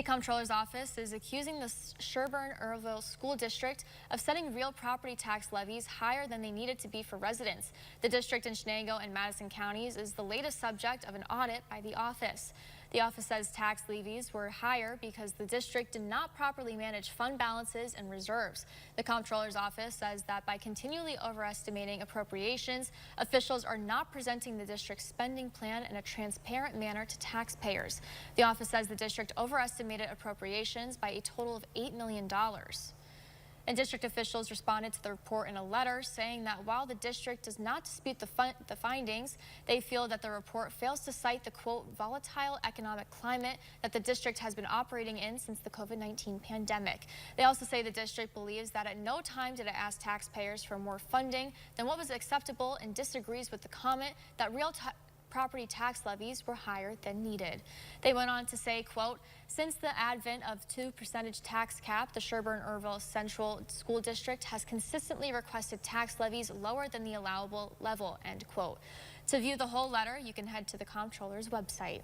The Comptroller's office is accusing the Sherburne-Earlville School District of setting real property tax levies higher than they needed to be for residents. The district in Chenango and Madison counties is the latest subject of an audit by the office. The office says tax levies were higher because the district did not properly manage fund balances and reserves. The Comptroller's office says that by continually overestimating appropriations, officials are not presenting the district's spending plan in a transparent manner to taxpayers. The office says the district overestimated appropriations by a total of $8 million. And district officials responded to the report in a letter saying that while the district does not dispute the findings, they feel that the report fails to cite the, quote, volatile economic climate that the district has been operating in since the COVID-19 pandemic. They also say the district believes that at no time did it ask taxpayers for more funding than what was acceptable and disagrees with the comment that real property tax levies were higher than needed. They went on to say, quote, since the advent of 2% tax cap, the Sherburne-Earlville Central School District has consistently requested tax levies lower than the allowable level, end quote. To view the whole letter, you can head to the Comptroller's website.